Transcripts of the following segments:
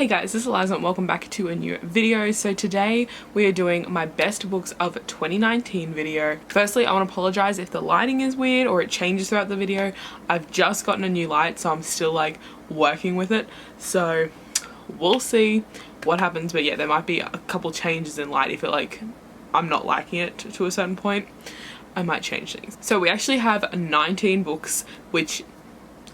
Hey guys, this is Eliza and welcome back to a new video. So today we are doing my best books of 2019 video. Firstly, I want to apologize if the lighting is weird or it changes throughout the video. I've just gotten a new light, so I'm still like working with it. So we'll see what happens, but yeah, there might be a couple changes in light if I'm not liking it to a certain point. I might change things. So we actually have 19 books, which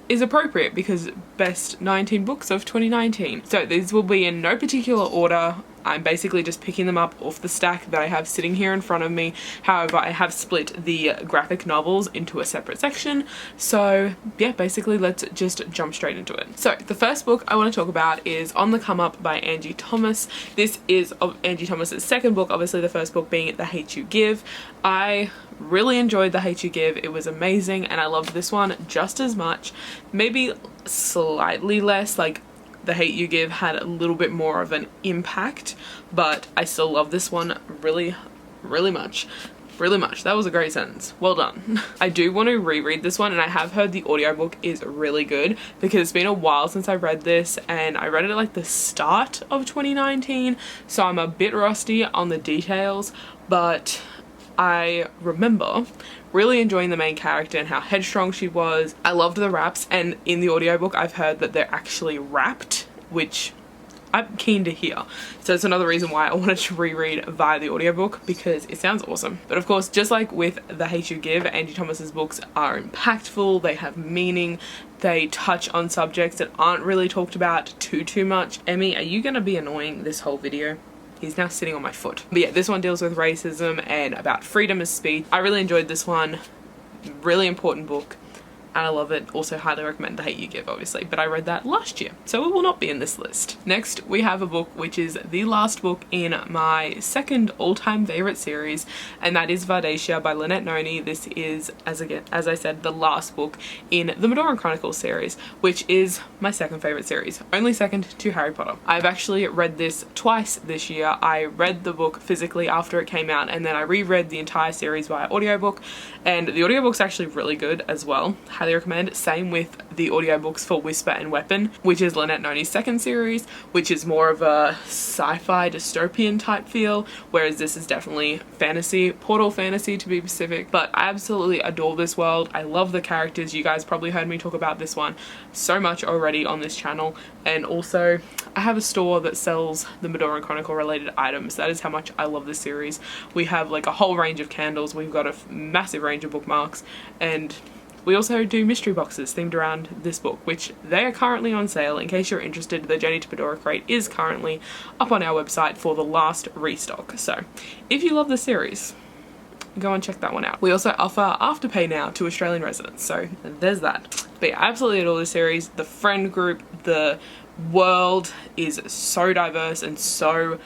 is appropriate because best 19 books of 2019. So these will be in no particular order. I'm basically just picking them up off the stack that I have sitting here in front of me. However, I have split the graphic novels into a separate section. So yeah, basically let's just jump straight into it. So the first book I want to talk about is On the Come Up by Angie Thomas. This is Angie Thomas's second book, obviously the first book being The Hate You Give. I really enjoyed The Hate You Give. It was amazing and I loved this one just as much, maybe slightly less. Like The Hate You Give had a little bit more of an impact, but I still love this one really much. That was a great sentence. Well done. I do want to reread this one, and I have heard the audiobook is really good because it's been a while since I read this, and I read it at like the start of 2019, so I'm a bit rusty on the details, but I remember really enjoying the main character and how headstrong she was. I loved the raps, and in the audiobook I've heard that they're actually rapped, which I'm keen to hear. So it's another reason why I wanted to reread via the audiobook, because it sounds awesome. But of course, just like with The Hate You Give, Angie Thomas's books are impactful, they have meaning, they touch on subjects that aren't really talked about too much. Emmy, are you gonna be annoying this whole video? He's now sitting on my foot. But yeah, this one deals with racism and about freedom of speech. I really enjoyed this one. Really important book. And I love it. Also highly recommend The Hate You Give, obviously, but I read that last year, so it will not be in this list. Next, we have a book which is the last book in my second all-time favorite series, and that is Vidisha by Lynette Noni. This is, as I said, the last book in the Madoran Chronicles series, which is my second favorite series, only second to Harry Potter. I've actually read this twice this year. I read the book physically after it came out, and then I reread the entire series via audiobook, and the audiobook's actually really good as well. Highly recommend. Same with the audiobooks for Whisper and Weapon, which is Lynette Noni's second series, which is more of a sci-fi dystopian type feel, whereas this is definitely fantasy, portal fantasy to be specific. But I absolutely adore this world. I love the characters. You guys probably heard me talk about this one so much already on this channel, and also I have a store that sells the Madoran Chronicle related items. That is how much I love this series. We have like a whole range of candles, we've got a massive range of bookmarks, and we also do mystery boxes themed around this book, which they are currently on sale. In case you're interested, the Journey to Pandora crate is currently up on our website for the last restock. So if you love the series, go and check that one out. We also offer Afterpay now to Australian residents, so there's that. But yeah, I absolutely adore this series. The friend group, the world is so diverse and so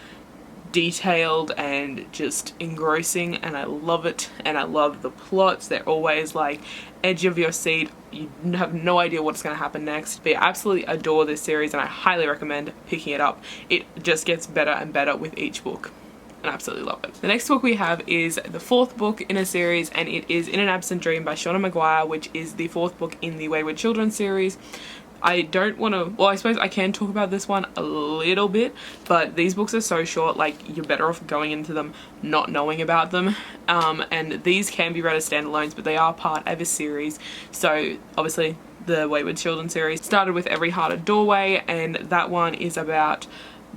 detailed and just engrossing, and I love it. And I love the plots. They're always like edge of your seat. You have no idea what's going to happen next. But I absolutely adore this series and I highly recommend picking it up. It just gets better and better with each book, and I absolutely love it. The next book we have is the fourth book in a series, and it is In an Absent Dream by Shauna Maguire, which is the fourth book in the Wayward Children series. I don't want to, well, I suppose I can talk about this one a little bit, but these books are so short, like you're better off going into them not knowing about them. And these can be read as standalones, but they are part of a series. So obviously the Wayward Children series started with Every Heart a Doorway, and that one is about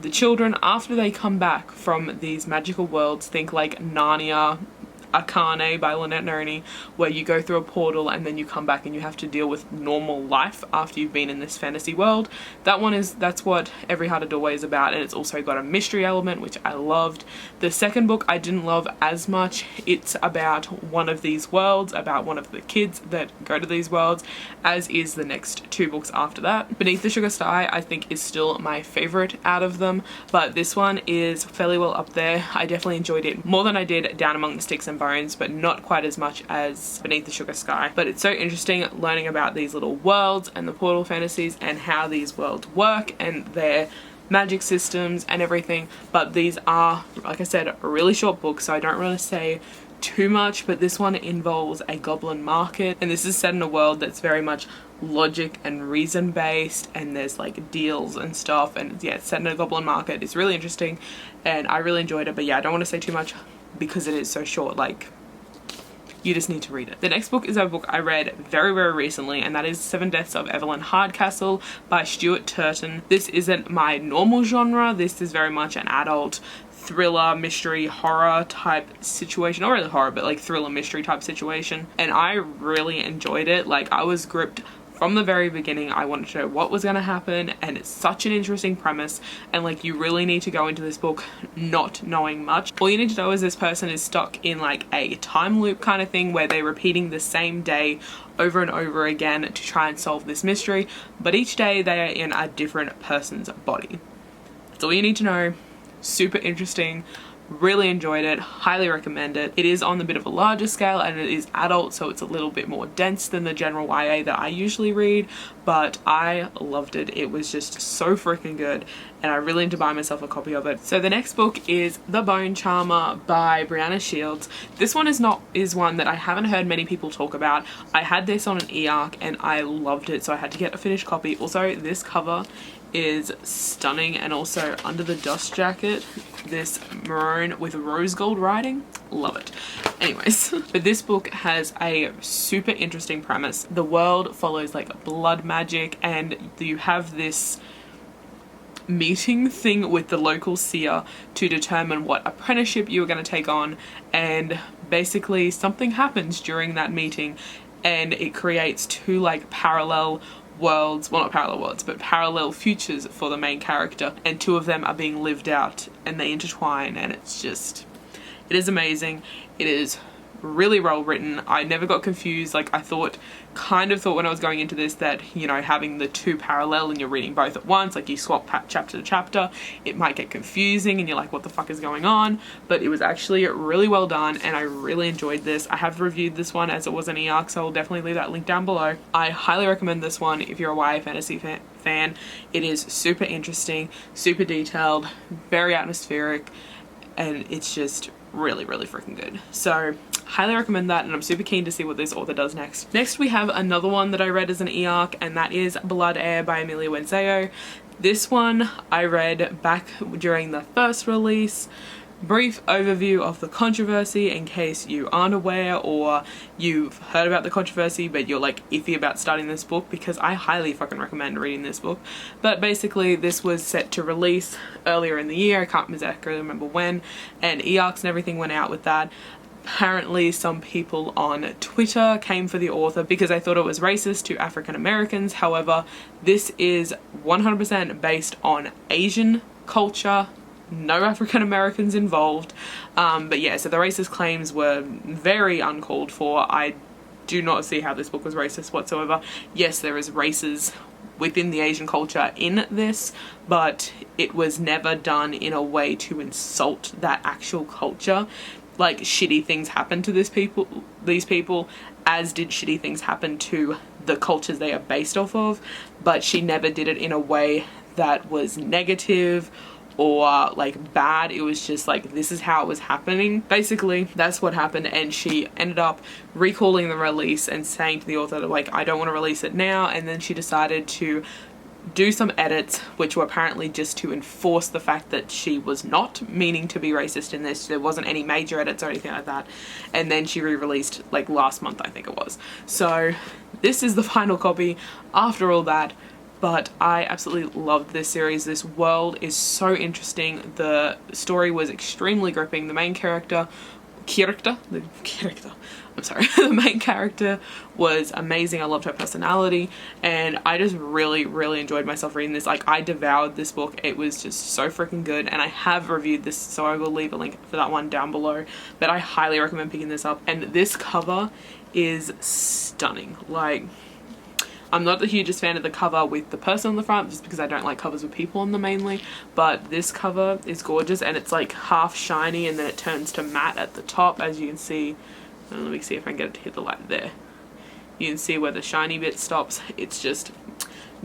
the children after they come back from these magical worlds. Think like Narnia, Akane by Lynette Noni, where you go through a portal and then you come back and you have to deal with normal life after you've been in this fantasy world. That's what Every Heart a Doorway is about, and it's also got a mystery element, which I loved. The second book I didn't love as much. It's about one of these worlds, about one of the kids that go to these worlds, as is the next two books after that. Beneath the Sugar Sky I think is still my favorite out of them, but this one is fairly well up there. I definitely enjoyed it more than I did Down Among the Sticks and Bones, but not quite as much as Beneath the Sugar Sky. But it's so interesting learning about these little worlds and the portal fantasies and how these worlds work and their magic systems and everything. But these are, like I said, a really short book, so I don't really say too much, but this one involves a goblin market, and this is set in a world that's very much logic and reason based, and there's like deals and stuff, and yeah, it's set in a goblin market. It's really interesting and I really enjoyed it, but yeah, I don't want to say too much because it is so short. Like, you just need to read it. The next book is a book I read very, very recently, and that is Seven Deaths of Evelyn Hardcastle by Stuart Turton. This isn't my normal genre. This is very much an adult thriller, mystery, horror type situation. Not really horror, but like thriller, mystery type situation. And I really enjoyed it. Like, I was gripped from the very beginning. I wanted to know what was going to happen, and it's such an interesting premise, and like, you really need to go into this book not knowing much. All you need to know is this person is stuck in like a time loop kind of thing where they're repeating the same day over and over again to try and solve this mystery, but each day they are in a different person's body. That's all you need to know. Super interesting. Really enjoyed it, highly recommend it. It is on the bit of a larger scale and it is adult, so it's a little bit more dense than the general YA that I usually read, but I loved it. It was just so freaking good and I really need to buy myself a copy of it. So the next book is The Bone Charmer by Brianna Shields. This one is one that I haven't heard many people talk about. I had this on an e-arc and I loved it, so I had to get a finished copy. Also, this cover is stunning, and also under the dust jacket, this maroon with rose gold writing. Love it. Anyways, but this book has a super interesting premise. The world follows like blood magic, and you have this meeting thing with the local seer to determine what apprenticeship you are going to take on, and basically something happens during that meeting and it creates two like parallel worlds, well, not parallel worlds, but parallel futures for the main character, and two of them are being lived out and they intertwine, and it's just, it is amazing. It is really well written. I never got confused. Like, I kind of thought when I was going into this that, you know, having the two parallel and you're reading both at once, like you swap chapter to chapter, it might get confusing and you're like, what the fuck is going on? But it was actually really well done and I really enjoyed this. I have reviewed this one as it was an e-arc, so I'll definitely leave that link down below. I highly recommend this one if you're a YA fantasy fan. It is super interesting, super detailed, very atmospheric, and it's just really, really freaking good. So highly recommend that, and I'm super keen to see what this author does next. Next we have another one that I read as an e-arc, and that is Blood Heir by Amelia Wenzeo. This one I read back during the first release. Brief overview of the controversy in case you aren't aware or you've heard about the controversy but you're like iffy about starting this book, because I highly fucking recommend reading this book. But basically this was set to release earlier in the year, I can't exactly remember when, and e-arcs and everything went out with that. Apparently some people on Twitter came for the author because I thought it was racist to African Americans. However, this is 100% based on Asian culture, no African Americans involved. But yeah, so the racist claims were very uncalled for. I do not see how this book was racist whatsoever. Yes, there is races within the Asian culture in this, but it was never done in a way to insult that actual culture. Like, shitty things happen to these people, as did shitty things happen to the cultures they are based off of, but she never did it in a way that was negative or like bad. It was just like, this is how it was happening. Basically, that's what happened, and she ended up recalling the release and saying to the author that, like, I don't want to release it now, and then she decided to do some edits which were apparently just to enforce the fact that she was not meaning to be racist in this. There wasn't any major edits or anything like that, and then she re-released like last month, I think it was. So this is the final copy after all that. But I absolutely loved this series. This world is so interesting. The story was extremely gripping. The main character, the main character was amazing. I loved her personality, and I just really, really enjoyed myself reading this. Like, I devoured this book. It was just so freaking good, and I have reviewed this, so I will leave a link for that one down below. But I highly recommend picking this up, and this cover is stunning. Like, I'm not the hugest fan of the cover with the person on the front, just because I don't like covers with people on them mainly, but this cover is gorgeous, and it's like half shiny and then it turns to matte at the top, as you can see. Let me see if I can get it to hit the light there. You can see where the shiny bit stops. It's just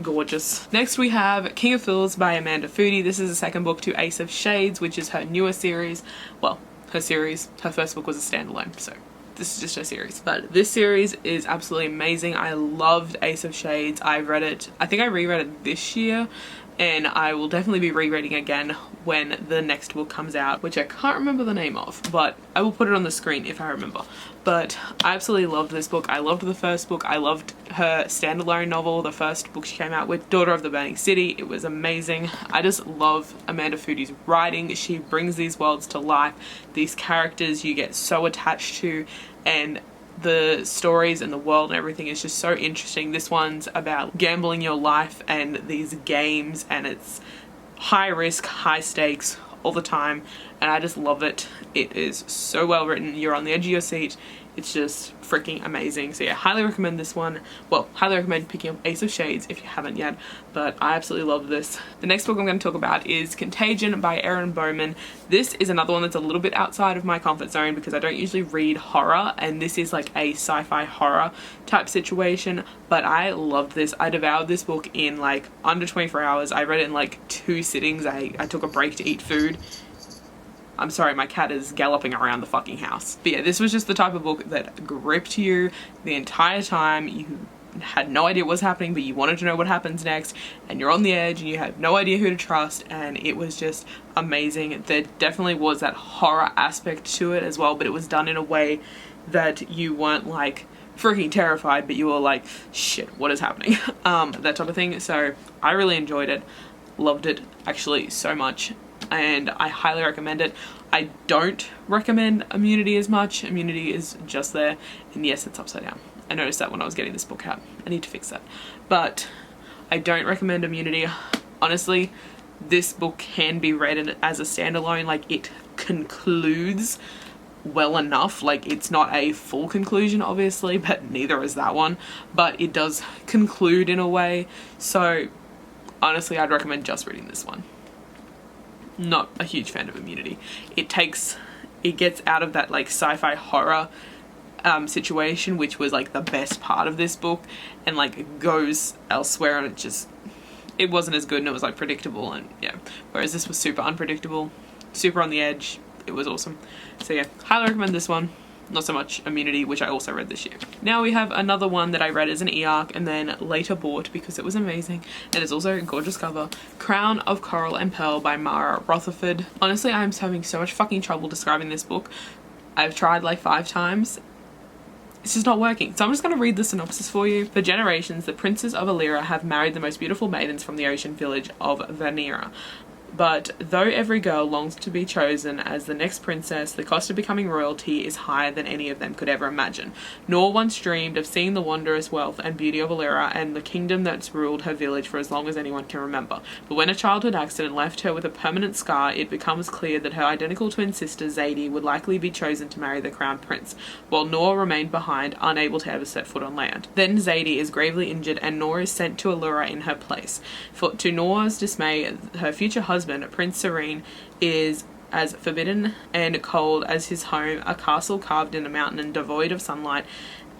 gorgeous. Next we have King of Fools by Amanda Foody. This is the second book to Ace of Shades, which is her newer series. Well, her series. Her first book was a standalone, so this is just her series. But this series is absolutely amazing. I loved Ace of Shades. I read it, I think I reread it this year, and I will definitely be rereading again when the next book comes out, which I can't remember the name of, but I will put it on the screen if I remember. But I absolutely loved this book. I loved the first book. I loved her standalone novel, the first book she came out with, Daughter of the Burning City. It was amazing. I just love Amanda Foodie's writing. She brings these worlds to life, these characters you get so attached to, and the stories and the world and everything is just so interesting. This one's about gambling your life and these games, and it's high risk, high stakes all the time, and I just love it. It is so well written. You're on the edge of your seat. It's just freaking amazing. So yeah, highly recommend this one. Well, highly recommend picking up Ace of Shades if you haven't yet, but I absolutely love this. The next book I'm going to talk about is Contagion by Erin Bowman. This is another one that's a little bit outside of my comfort zone because I don't usually read horror, and this is like a sci-fi horror type situation, but I loved this. I devoured this book in like under 24 hours. I read it in like 2 sittings. I took a break to eat food. I'm sorry, my cat is galloping around the fucking house. But yeah, this was just the type of book that gripped you the entire time. You had no idea what was happening, but you wanted to know what happens next, and you're on the edge and you had no idea who to trust, and it was just amazing. There definitely was that horror aspect to it as well, but it was done in a way that you weren't like freaking terrified, but you were like, shit, what is happening? That type of thing. So I really enjoyed it, loved it actually so much, and I highly recommend it. I don't recommend Immunity as much. Immunity is just there, and yes, it's upside down. I noticed that when I was getting this book out. I need to fix that. But I don't recommend Immunity. Honestly, this book can be read as a standalone. Like, it concludes well enough. Like, it's not a full conclusion obviously, but neither is that one, but it does conclude in a way. So honestly, I'd recommend just reading this one. Not a huge fan of Immunity. It gets out of that like sci-fi horror situation, which was like the best part of this book, and like it goes elsewhere, and it wasn't as good, and it was like predictable, and yeah, whereas this was super unpredictable, super on the edge. It was awesome. So yeah, highly recommend this one. Not so much Immunity, which I also read this year. Now we have another one that I read as an e-arc and then later bought because it was amazing, and it's also a gorgeous cover. Crown of Coral and Pearl by Mara Rutherford. Honestly, I'm having so much fucking trouble describing this book. I've tried like 5 times. It's just not working. So I'm just going to read the synopsis for you. For generations, the princes of Illyria have married the most beautiful maidens from the ocean village of Vanira. But though every girl longs to be chosen as the next princess, the cost of becoming royalty is higher than any of them could ever imagine. Nor once dreamed of seeing the wondrous wealth and beauty of Illyria and the kingdom that's ruled her village for as long as anyone can remember. But when a childhood accident left her with a permanent scar, it becomes clear that her identical twin sister Zadie would likely be chosen to marry the crown prince, while Noor remained behind, unable to ever set foot on land. Then Zadie is gravely injured, and Noor is sent to Illyria in her place. To Noor's dismay, her future husband, Prince Serene, is as forbidden and cold as his home, a castle carved in a mountain and devoid of sunlight.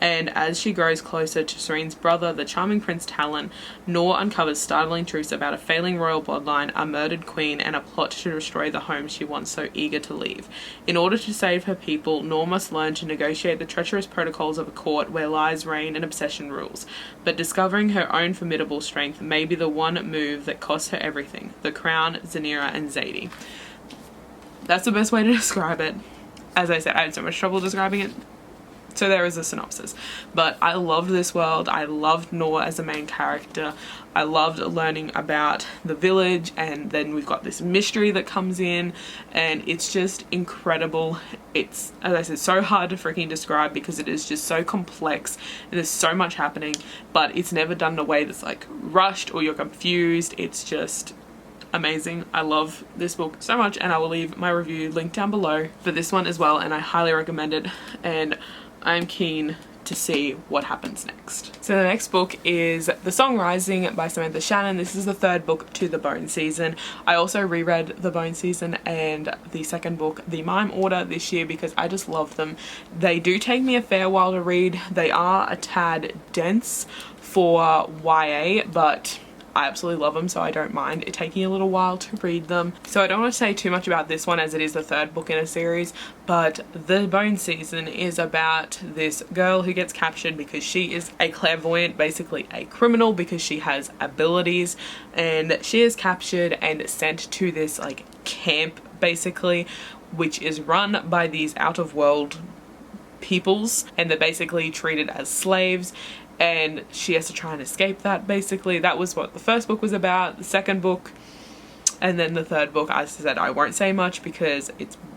And as she grows closer to Serene's brother, the charming Prince Talon, Noor uncovers startling truths about a failing royal bloodline, a murdered queen, and a plot to destroy the home she once so eager to leave. In order to save her people, Noor must learn to negotiate the treacherous protocols of a court where lies reign and obsession rules. But discovering her own formidable strength may be the one move that costs her everything: the crown, Zanira, and Zadie. That's the best way to describe it. As I said, I had so much trouble describing it. So there is a synopsis, but I loved this world. I loved Noor as a main character. I loved learning about the village, and then we've got this mystery that comes in, and it's just incredible. It's, as I said, so hard to freaking describe because it is just so complex and there's so much happening, but it's never done in a way that's like rushed or you're confused. It's just amazing. I love this book so much, and I will leave my review linked down below for this one as well, and I highly recommend it, and I'm keen to see what happens next. So the next book is The Song Rising by Samantha Shannon. This is the 3rd book to the Bone season. I also reread the Bone season and the second book, The Mime Order, this year because I just love them. They do take me a fair while to read. They are a tad dense for YA, but I absolutely love them, so I don't mind it taking a little while to read them. So I don't want to say too much about this one as it is the third book in a series, but The Bone Season is about this girl who gets captured because she is a clairvoyant, basically a criminal, because she has abilities, and she is captured and sent to this like camp basically, which is run by these out of world peoples, and they're basically treated as slaves, and she has to try and escape that. Basically that was what the first book was about, the second book, and then the third book, as I said, I won't say much because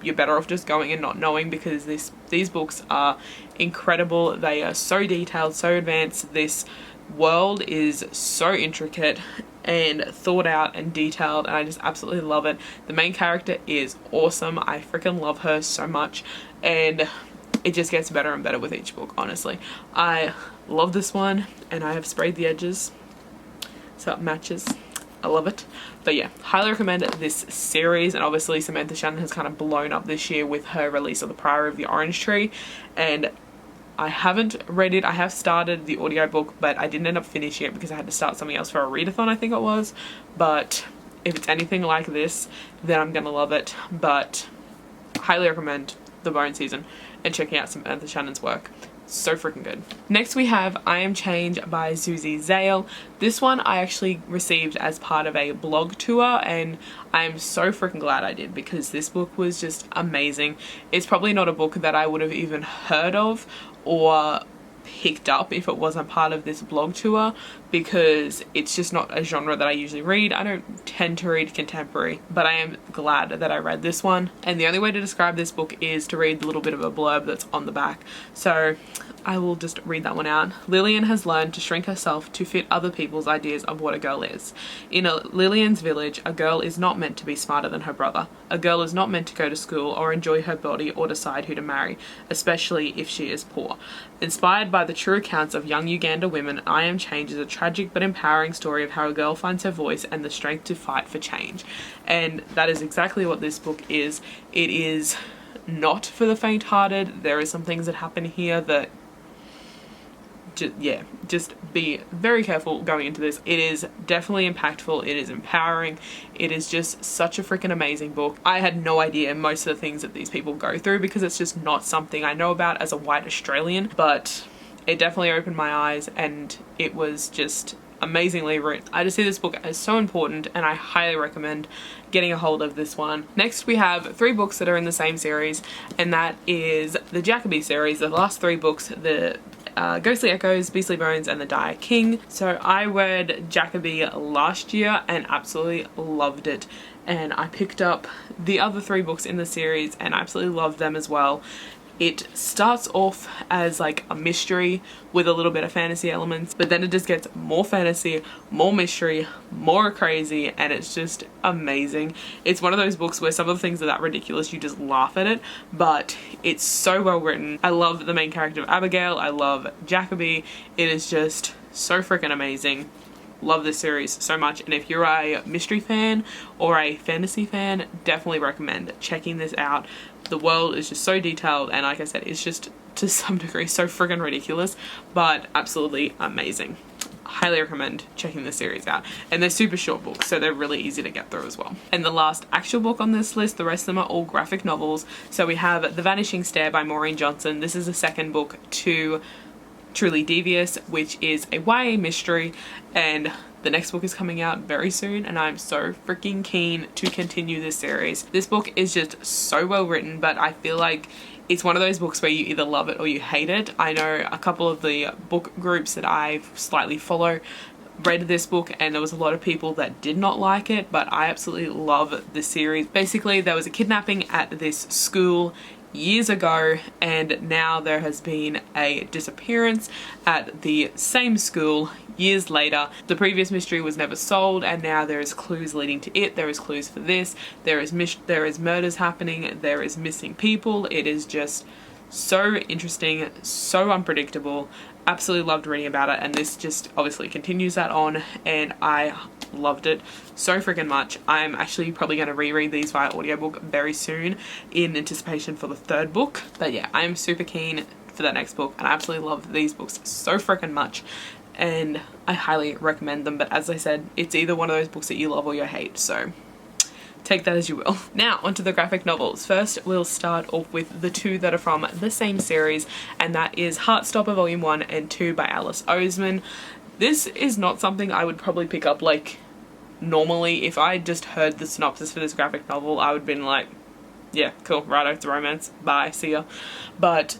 you're better off just going and not knowing, because these books are incredible. They are so detailed, so advanced. This world is so intricate and thought out and detailed, and I just absolutely love it. The main character is awesome. I freaking love her so much, and it just gets better and better with each book, honestly. I love this one, and I have sprayed the edges so it matches. I love it. But yeah, highly recommend this series. And obviously Samantha Shannon has kind of blown up this year with her release of The Priory of the Orange Tree, and I haven't read it. I have started the audiobook, but I didn't end up finishing it because I had to start something else for a readathon, I think it was. But if it's anything like this, then I'm gonna love it. But highly recommend The Bone Season and checking out Samantha Shannon's work. So freaking good. Next we have I Am Change by Susie Zale. This one I actually received as part of a blog tour, and I'm so freaking glad I did, because this book was just amazing. It's probably not a book that I would have even heard of or picked up if it wasn't part of this blog tour, because it's just not a genre that I usually read. I don't tend to read contemporary, but I am glad that I read this one. And the only way to describe this book is to read the little bit of a blurb that's on the back. So I will just read that one out. Lillian has learned to shrink herself to fit other people's ideas of what a girl is. In Lillian's village, a girl is not meant to be smarter than her brother. A girl is not meant to go to school or enjoy her body or decide who to marry, especially if she is poor. Inspired by the true accounts of young Uganda women, I Am Change is a tragic but empowering story of how a girl finds her voice and the strength to fight for change. And that is exactly what this book is. It is not for the faint-hearted. There are some things that happen here that just be very careful going into this. It is definitely impactful. It is empowering. It is just such a freaking amazing book. I had no idea most of the things that these people go through, because it's just not something I know about as a white Australian, but it definitely opened my eyes, and it was just amazingly written. I just see this book as so important, and I highly recommend getting a hold of this one. Next we have 3 books that are in the same series, and that is the Jacobi series. The last 3 books, the Ghostly Echoes, Beastly Bones, and The Dire King. So I read Jacobi last year and absolutely loved it, and I picked up the other 3 books in the series and absolutely loved them as well. It starts off as like a mystery with a little bit of fantasy elements, but then it just gets more fantasy, more mystery, more crazy, and it's just amazing. It's one of those books where some of the things are that ridiculous you just laugh at it, but it's so well written. I love the main character of Abigail. I love Jacobi. It is just so freaking amazing. Love this series so much, and if you're a mystery fan or a fantasy fan, definitely recommend checking this out. The world is just so detailed, and like I said, it's just to some degree so friggin' ridiculous, but absolutely amazing. Highly recommend checking this series out, and they're super short books, so they're really easy to get through as well. And the last actual book on this list, the rest of them are all graphic novels. So we have The Vanishing Star by Maureen Johnson. This is the second book to Truly Devious, which is a YA mystery, and the next book is coming out very soon, and I'm so freaking keen to continue this series. This book is just so well written, but I feel like it's one of those books where you either love it or you hate it. I know a couple of the book groups that I slightly follow read this book, and there was a lot of people that did not like it, but I absolutely love this series. Basically, there was a kidnapping at this school years ago, and now there has been a disappearance at the same school years later. The previous mystery was never solved, and now there is clues leading to it. There is clues for this. There is murders happening. There is missing people. It is just so interesting, so unpredictable. Absolutely loved reading about it, and this just obviously continues that on, and I loved it so freaking much. I'm actually probably going to reread these via audiobook very soon in anticipation for the 3rd book. But yeah, I'm super keen for that next book, and I absolutely love these books so freaking much. and I highly recommend them. But as I said, it's either one of those books that you love or you hate, so take that as you will. Now onto the graphic novels. First we'll start off with the two that are from the same series, and that is Heartstopper Volume 1 and 2 by Alice Oseman. This is not something I would probably pick up like normally. If I just heard the synopsis for this graphic novel, I would have been like, yeah, cool, righto, it's a romance, bye, see ya. But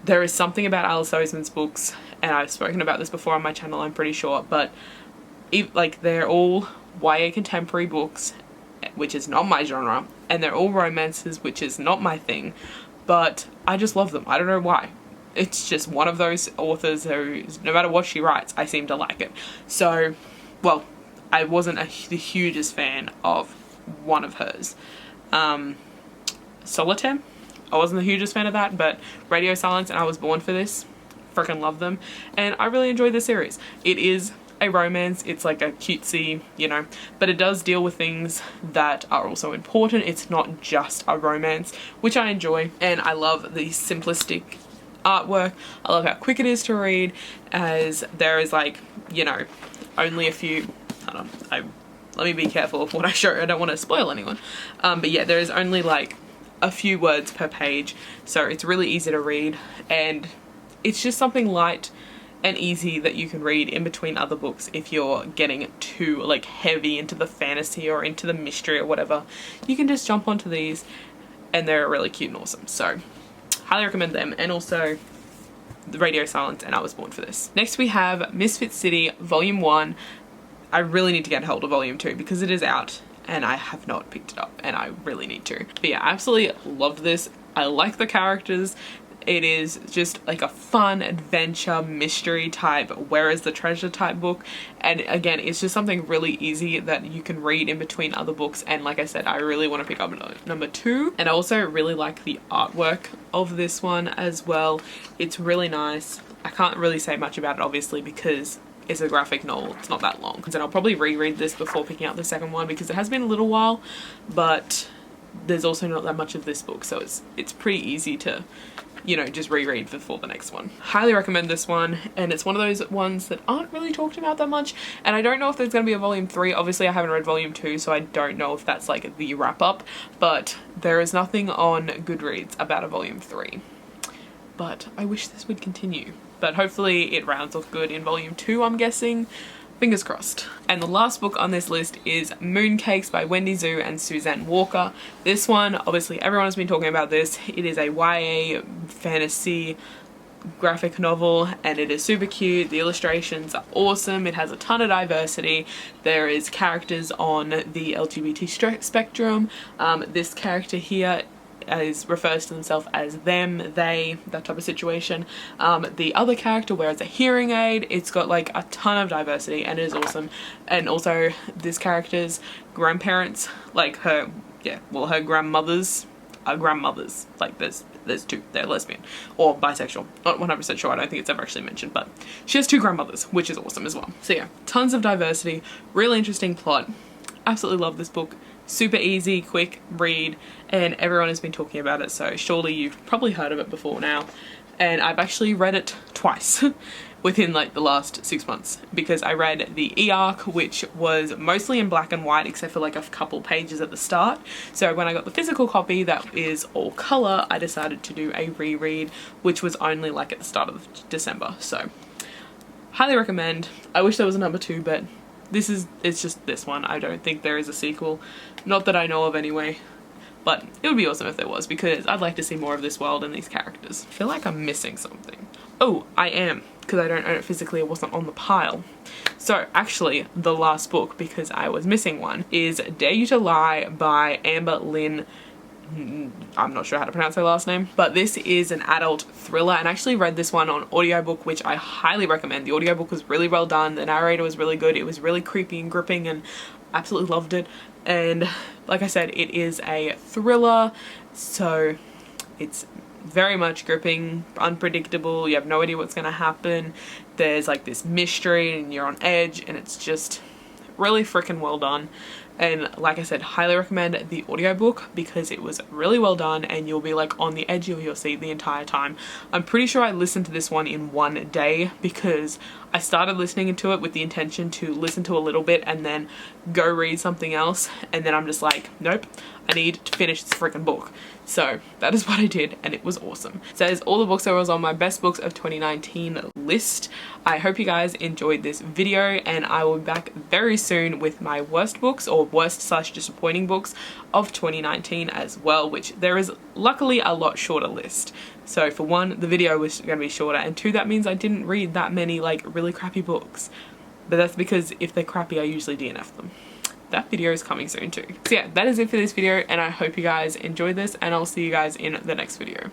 there is something about Alice Oseman's books, and I've spoken about this before on my channel, I'm pretty sure, but like they're all YA contemporary books, which is not my genre, and they're all romances, which is not my thing, but I just love them. I don't know why. It's just one of those authors who, no matter what she writes, I seem to like it. So, well, I wasn't the hugest fan of one of hers. Solitaire, I wasn't the hugest fan of that, but Radio Silence and I Was Born for This, freaking love them, and I really enjoy the series. It is a romance, it's like a cutesy, you know, but it does deal with things that are also important. It's not just a romance, which I enjoy, and I love the simplistic artwork. I love how quick it is to read, as there is like, you know, only a few, let me be careful of what I show, I don't want to spoil anyone, but yeah, there is only like a few words per page, so it's really easy to read, and it's just something light and easy that you can read in between other books. If you're getting too like heavy into the fantasy or into the mystery or whatever, you can just jump onto these, and they're really cute and awesome. So highly recommend them, and also the Radio Silence and I Was Born for This. Next we have Misfit City Volume 1. I really need to get hold of Volume 2 because it is out and I have not picked it up, and I really need to. But yeah, I absolutely loved this. I like the characters. It is just like a fun adventure mystery type where is the treasure type book, and again it's just something really easy that you can read in between other books, and like I said, I really want to pick up number 2. And I also really like the artwork of this one as well. It's really nice. I can't really say much about it obviously because it's a graphic novel, it's not that long, and I'll probably reread this before picking up the second one because it has been a little while, but there's also not that much of this book, so it's pretty easy to, you know, just reread before the next one. Highly recommend this one, and it's one of those ones that aren't really talked about that much, and I don't know if there's going to be a volume 3. Obviously I haven't read volume 2, so I don't know if that's like the wrap up, but there is nothing on Goodreads about a volume 3. But I wish this would continue, but hopefully it rounds off good in volume 2, I'm guessing. Fingers crossed. And the last book on this list is Mooncakes by Wendy Zhu and Suzanne Walker. This one, obviously everyone has been talking about this. It is a YA fantasy graphic novel, and it is super cute. The illustrations are awesome. It has a ton of diversity. There is characters on the LGBT spectrum. This character here refers to themselves as them, they, that type of situation. The other character wears a hearing aid. It's got like a ton of diversity, and it is awesome. And also this character's grandparents, like her grandmothers are grandmothers. Like there's two, they're lesbian or bisexual, not 100% sure, I don't think it's ever actually mentioned, but she has 2 grandmothers, which is awesome as well. So yeah, tons of diversity, really interesting plot. Absolutely love this book. Super easy, quick read, and everyone has been talking about it, so surely you've probably heard of it before now. And I've actually read it twice within like the last 6 months, because I read the e-arc, which was mostly in black and white except for like a couple pages at the start. So when I got the physical copy that is all colour, I decided to do a reread, which was only like at the start of December. So highly recommend. I wish there was a number 2, but it's just this one. I don't think there is a sequel, not that I know of anyway, but it would be awesome if there was, because I'd like to see more of this world and these characters. I feel like I'm missing something. Oh, I am, because I don't own it physically, it wasn't on the pile. So actually the last book, because I was missing one, is Dare You to Lie by Amber Lynn. I'm not sure how to pronounce her last name, but this is an adult thriller, and I actually read this one on audiobook, which I highly recommend. The audiobook was really well done, the narrator was really good, it was really creepy and gripping, and absolutely loved it. And like I said, it is a thriller, so it's very much gripping, unpredictable, you have no idea what's going to happen. There's like this mystery and you're on edge, and it's just really freaking well done. And like I said, highly recommend the audiobook because it was really well done and you'll be like on the edge of your seat the entire time. I'm pretty sure I listened to this one in one day because I started listening to it with the intention to listen to a little bit and then go read something else, and then I'm just like, nope, I need to finish this freaking book. So that is what I did, and it was awesome. So that is all the books that was on my best books of 2019 list. I hope you guys enjoyed this video, and I will be back very soon with my worst books, or worst/disappointing books of 2019 as well, which there is luckily a lot shorter list. So for one, the video was going to be shorter, and two, that means I didn't read that many like really crappy books. But that's because if they're crappy, I usually DNF them. That video is coming soon too. So yeah, that is it for this video, and I hope you guys enjoyed this, and I'll see you guys in the next video.